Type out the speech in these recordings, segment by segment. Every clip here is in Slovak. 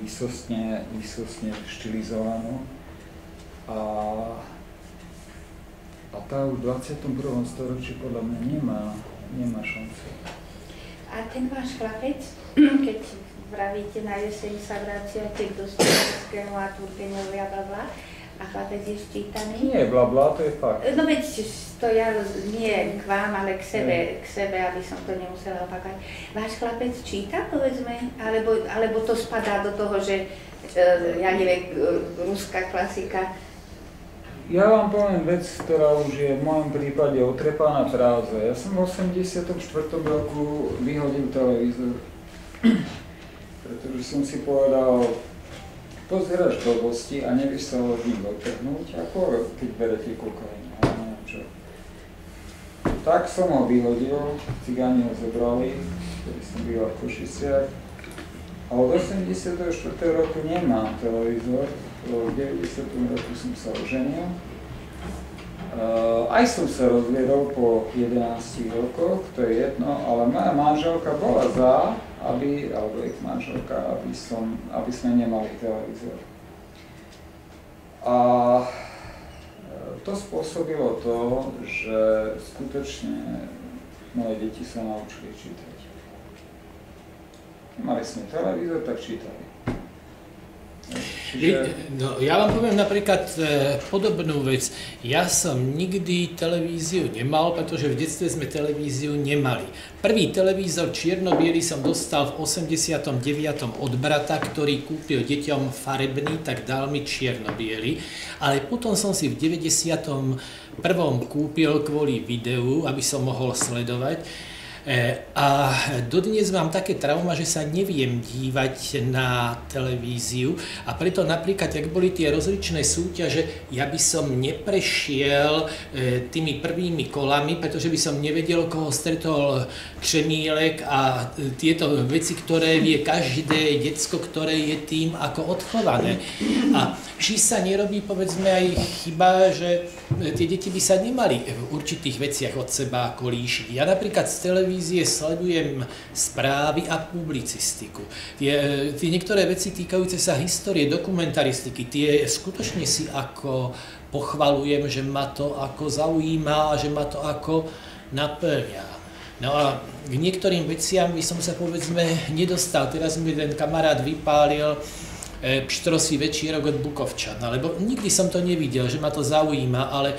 výsostne štilizovanú. A tá už v 21. storočí podľa mňa nemá šancu. A ten váš chlapec, keď vravíte na jeseň sa vraciate k Dostojevskému a Turgenevu a blablabla, a chlapec je ščítaný? Nie, blabla, to je fakt. No veď to ja nie k vám, ale k sebe, aby som to nemusela opakovať. Váš chlapec číta, povedzme, alebo to spadá do toho, že ja neviem, ruská klasika? Ja vám poviem vec, ktorá už je v mojom prípade otrepaná práze. Ja som v 84. roku vyhodil televízor, pretože som si povedal, pozeraš blbosti a nevieš sa od nich odtrhnúť, ako keď berete kokain, ale neviem čo. Tak som ho vyhodil, cigáni ho zobrali, ktorý som býval v Košiciach. A od 84. roku nemám televízor, v 90. roku som sa oženil. Aj som sa rozviedol po 11 rokoch, to je jedno, ale moja manželka bola za, alebo ich manželka, aby sme nemali televízor. A to spôsobilo to, že skutočne moje deti sa naučili čítať. Mali sme televízor, tak čítali. No, ja vám poviem napríklad podobnú vec. Ja som nikdy televíziu nemal, pretože v detstve sme televíziu nemali. Prvý televízor čierno-biely som dostal v 89. od brata, ktorý kúpil deťom farebný, tak dal mi čierno-biely. Ale potom som si v 91. kúpil kvôli videu, aby som mohol sledovať. A dodnes mám také trauma, že sa neviem dívať na televíziu a preto napríklad, ak boli tie rozličné súťaže, ja by som neprešiel tými prvými kolami, pretože by som nevedel, koho stretol Křemílek a tieto veci, ktoré vie každé decko, ktoré je tým ako odchované. A či sa nerobí, povedzme, aj chyba, že tie deti by sa nemali v určitých veciach od seba ako líšiť. Ja napríklad z televízie sledujem správy a publicistiku. Tie niektoré veci týkajúce sa histórie, dokumentaristiky, tie skutočne si ako pochvalujem, že ma to ako zaujíma a že ma to ako naplňa. No a k niektorým veciam by som sa, povedzme, nedostal. Teraz mi jeden kamarát vypálil Pštrosí večírok od Bukovčana, lebo nikdy som to nevidel, že ma to zaujíma, ale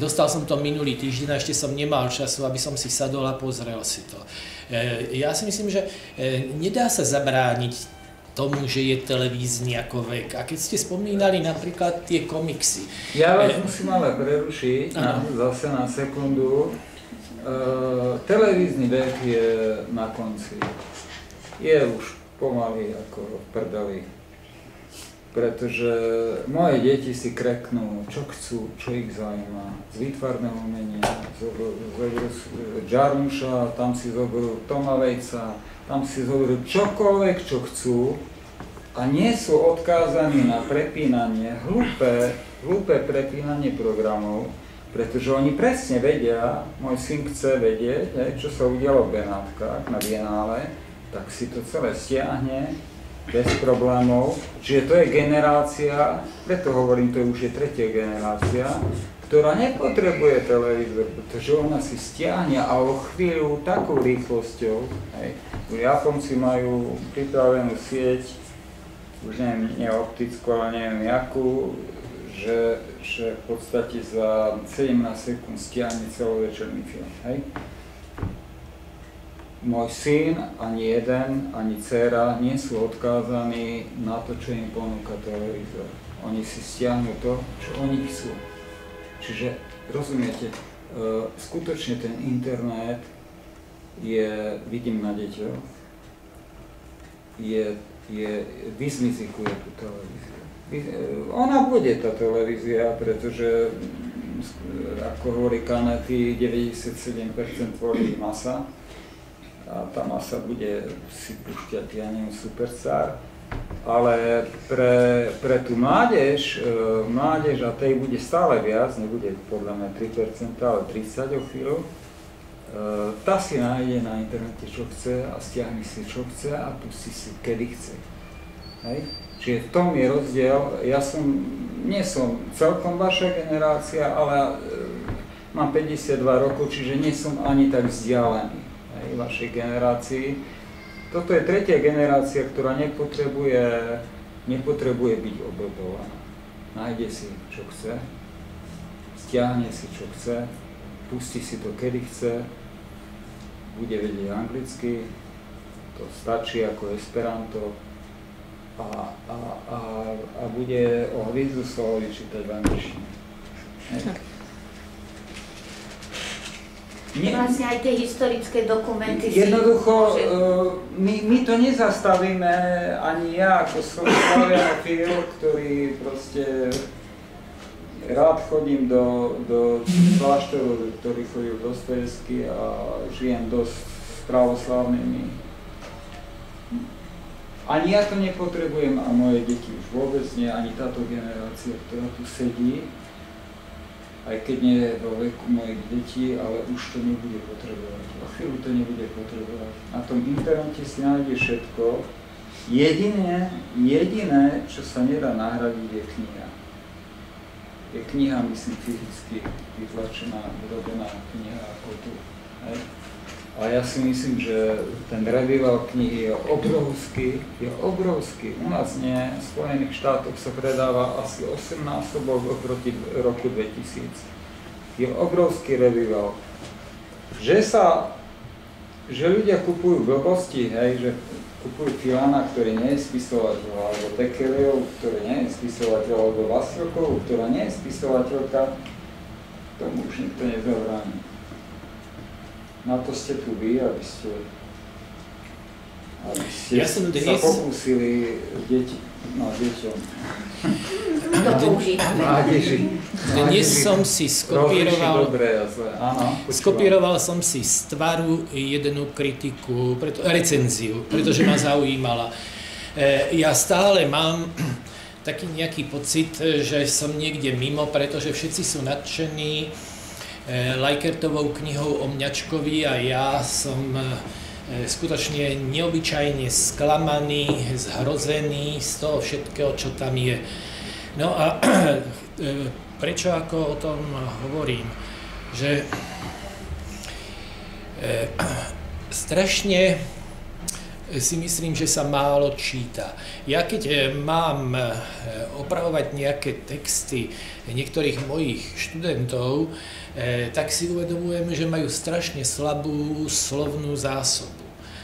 dostal som to minulý týždeň a ešte som nemal času, aby som si sadol a pozrel si to. Ja si myslím, že nedá sa zabrániť tomu, že je televízny ako vek. A keď ste spomínali napríklad tie komiksy. Ja vás musím ale prerušiť zase na sekundu. Televízny vek je na konci. Je už pomaly ako v prdeli. Pretože moje deti si kreknú, čo chcú, čo ich zaujíma. Z výtvarného umenia, zoberú Džarmuša, tam si zoberú Tomavejca, tam si zoberú čokoľvek, čo chcú a nie sú odkázaní na prepínanie, hlúpe prepínanie programov, pretože oni presne vedia, môj syn chce vedieť, čo sa udialo v Benátkach na Bienále, tak si to celé stiahne bez problémov. Čiže to je generácia, preto hovorím, to už je tretia generácia, ktorá nepotrebuje televízor, pretože ona si stiahne a o chvíľu takou rýchlosťou, Japonci majú pripravenú sieť, už neviem, nie optickú, ale neviem jakú, že v podstate za 17 sekúnd stiahne celovečerný film, hej? Môj syn, ani jeden, ani dcéra nie sú odkázaní na to, čo im ponúka televízor. Oni si stiahnu to, čo oni chcú. Čiže, rozumiete, skutočne ten internet je, vidím na deťoch, vyzmizikuje tú televíziu. Ona bude tá televízia, pretože, ako hovorí Canetti, 97% tvorí masa. A tá masa bude si púšťať, ja neviem, Superstar, ale pre tú mládež a tej bude stále viac, nebude podľa mňa 3%, ale 30% o chvíľu, tá si nájde na internete, čo chce a stiahne si, čo chce a pustí si, kedy chce. Hej? Čiže v tom je rozdiel. Nie som celkom vaša generácia, ale mám 52 rokov, čiže nie som ani tak vzdialený, hej, vašej generácii. Toto je tretia generácia, ktorá nepotrebuje byť oblbovaná. Nájde si, čo chce, stiahne si, čo chce, pustí si to, kedy chce, bude vedieť anglicky, to stačí ako Esperanto a bude o hvízdu slovo vyčítať v angličtine. Vlastne aj tie historické dokumenty jednoducho, my to nezastavíme, ani ja ako slavianofil, ktorý proste rád chodím do kláštorov, ktorý chodil Dostojevský a žijem dosť s pravoslávnymi. Ani ja to nepotrebujem a moje deti už vôbec nie, ani táto generácia, ktorá tu sedí, aj keď nie je vo veku mojich detí, ale už to nebude potrebovať. O chvíľu to nebude potrebovať. Na tom internete si nájde všetko. Jediné, čo sa nedá nahradiť, je kniha. Je kniha, myslím, fyzicky vytlačená, urobená kniha ako tu. Hej. A ja si myslím, že ten revival knihy je obrovský. U nás nie, v Spojených štátoch sa predáva asi 8-násobok oproti roku 2000. Je obrovský revival. Že ľudia kupujú blbosti, hej, že kupujú Filana, ktorý nie je spisovateľ, alebo Tekeliov, ktorý nie je spisovateľ, alebo Vasilkovú, ktorá nie je spisovateľka, tomu už nikto nezabráni. Na to ste tu vy, aby ste sa pokúsili deťom. Dnes som si skopíroval som si z Tvaru jednu kritiku, recenziu, pretože ma zaujímala. Ja stále mám taký nejaký pocit, že som niekde mimo, pretože všetci sú nadšení Lajkertovou knihou o Mňačkovi a ja som skutočne neobyčajne sklamaný, zhrozený z toho všetkého, čo tam je. No a prečo ako o tom hovorím? Že strašne si myslím, že sa málo číta. Ja keď mám opravovať nejaké texty niektorých mojich študentov, tak si uvedomujem, že majú strašne slabú slovnú zásobu.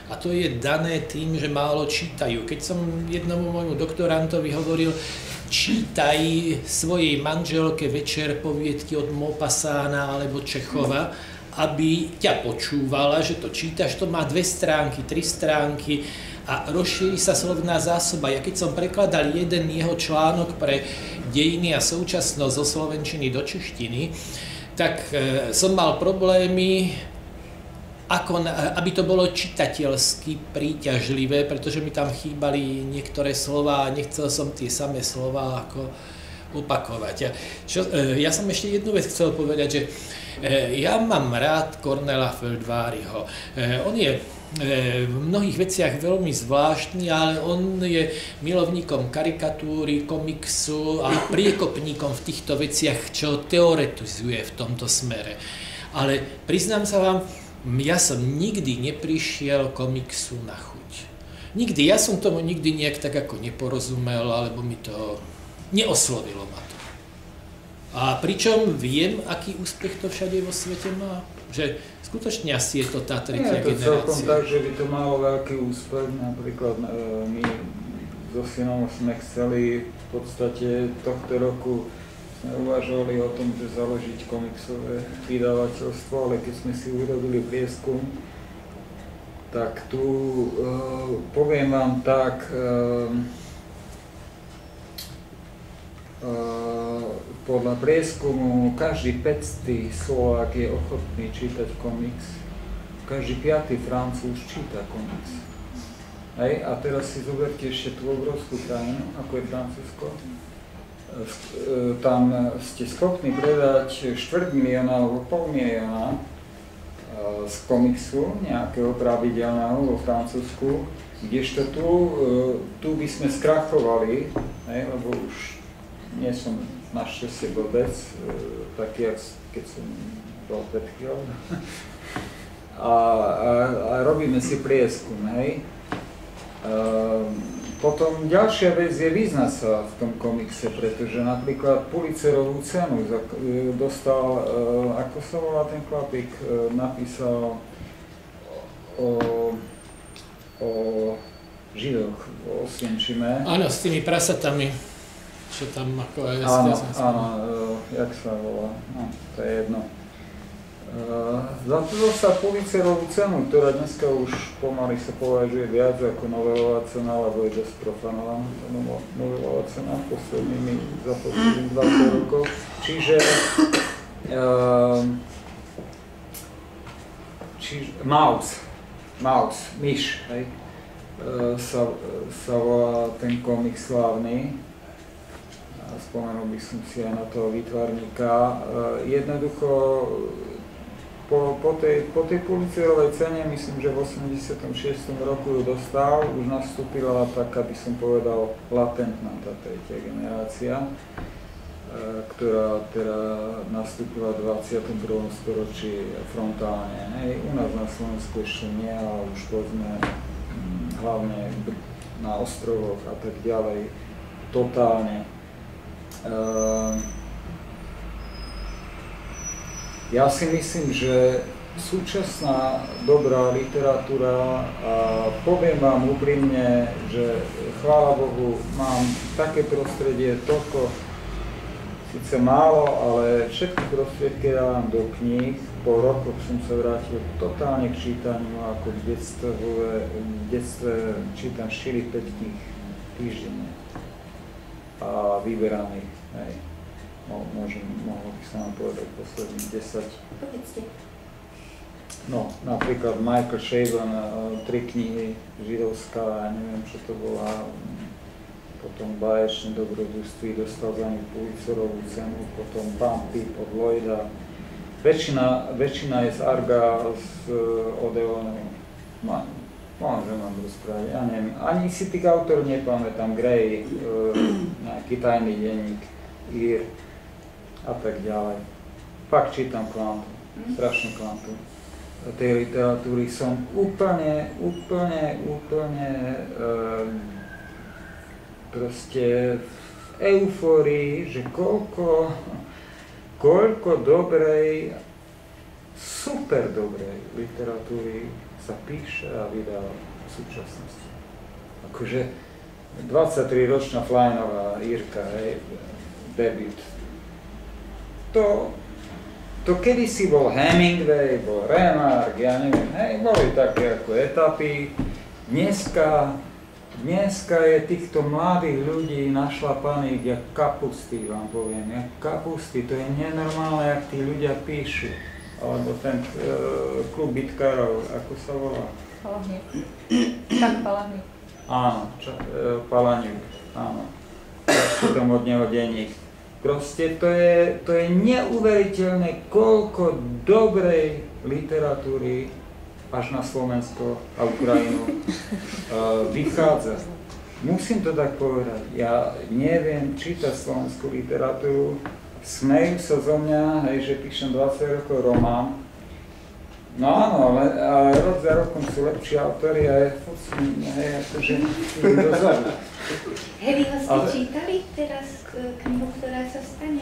A to je dané tým, že málo čítajú. Keď som jednomu môjmu doktorantovi hovoril, čítaj svojej manželke večer poviedky od Maupassana alebo Čechova, aby ťa počúvala, že to čítaš, to má 2 stránky, 3 stránky a rozšíri sa slovná zásoba. Ja keď som prekladal jeden jeho článok pre dejiny a súčasnosť zo slovenčiny do češtiny, tak som mal problémy, aby to bolo čitateľsky príťažlivé, pretože mi tam chýbali niektoré slová a nechcel som tie samé slová ako opakovať. Ja som ešte jednu vec chcel povedať, že ja mám rád Cornela Feldváriho. On je v mnohých veciach veľmi zvláštny, ale on je milovníkom karikatúry, komiksu a priekopníkom v týchto veciach, čo teoretizuje v tomto smere. Ale priznám sa vám, ja som nikdy neprišiel komiksu na chuť. Nikdy, ja som tomu nikdy nejak tak ako neporozumel, alebo mi to neoslovilo ma to. A pričom viem, aký úspech to všade vo svete má, že skutočne asi je to tá tretia generácia. Nie je to celkom tak, že by to malo veľký úspech, napríklad my so synom sme chceli v podstate tohto roku uvažovali o tom, že založiť komiksové vydavateľstvo, ale keď sme si urobili prieskum, tak tu poviem vám tak, podľa prieskumu každý 5. Slovák je ochotný čítať komiks, každý 5. Francúz číta komiks. Hej, a teraz si zoberte ešte tú obrovskú krajinu, ako je Francúzsko. Tam ste schopní predať 250 000 alebo 500 000 z komiksu nejakého pravidelného vo Francúzsku, kdežto tu by sme skrachovali, lebo už nie som našťastie vôbec taký, keď som bol pred chvíľou. A robíme si prieskum, hej. Potom ďalšia vec je vyznať sa v tom komikse, pretože napríklad Pulitzerovú cenu dostal, ako sa volá ten chlapík, napísal o Židoch v Osvienčime. Áno, s tými prasatami, čo tam ako aj... Áno, jak sa volá, no, to je jedno. Za to dostal Pulitzerovú cenu, ktorá dneska už pomaly sa považuje viac ako novelová cena, lebo je dosť profanovaná novelová cena za posledných 20 rokov. Čiže Maus, myš, hej, sa volá ten komik slávny. Spomenul by som si aj na toho výtvarníka. Jednoducho po tej Pulitzerovej cene, myslím, že v 86. roku ju dostal, už nastúpila taká, by som povedal, latentná tá tretia generácia, ktorá teda nastúpila v 21. storočí frontálne. Hej. U nás na Slovensku ešte nie, ale už povedzme hlavne na ostrovoch a tak ďalej, totálne. Ja si myslím, že súčasná dobrá literatúra, a poviem vám úprimne, že chvála Bohu, mám také prostredie, toľko, síce málo, ale všetky prostriedky dávam do kníh. Po rokoch som sa vrátil totálne k čítaniu, ako v detstve čítam 4-5 kníh týždenne a vyberám ich. Hej. Mohol by som vám povedať posledných 10. Povedzte. No, napríklad Michael Chabon, 3 knihy, Židovská, ja neviem, čo to bola, potom Báječné dobrodružství, dostal za ňu Pulitzerovú cenu, potom Bumpy od Lloyda. Väčšina je z Arga, z Odeonu. Môžem vám rozprávať, ja neviem, ani si tých autorov nepamätám, Gray, nejaký tajný denník, Ír a tak ďalej. Fakt čítam kvantu, strašne kvantu. Tej literatúry som úplne proste v eufórii, že koľko dobrej, super dobrej literatúry sa píše a vydáva v súčasnosti. Akože 23-ročná Flajnová Írka, hej, debut. To kedysi bol Hemingway, bol Remarque, ja neviem, hej, boli také ako etapy. Dneska je týchto mladých ľudí našlapaných jak kapusty, vám poviem, jak kapusty, to je nenormálne, jak tí ľudia píšu. Alebo ten klub bitkárov, ako sa volá? Palahník. Tak, Palahník. Áno, Palahník, áno. Čítam od neho denník. Proste to je neuveriteľné, koľko dobrej literatúry až na Slovensko a Ukrajinu vychádza. Musím to tak povedať, ja neviem čítať slovenskú literatúru, smejú sa zo mňa, hej, že píšem 20 rokov román. No áno, ale rok za rokom sú lepší autori a je akože idem dozadu. Harryho ste čítali teraz knihu, ktorá sa stane?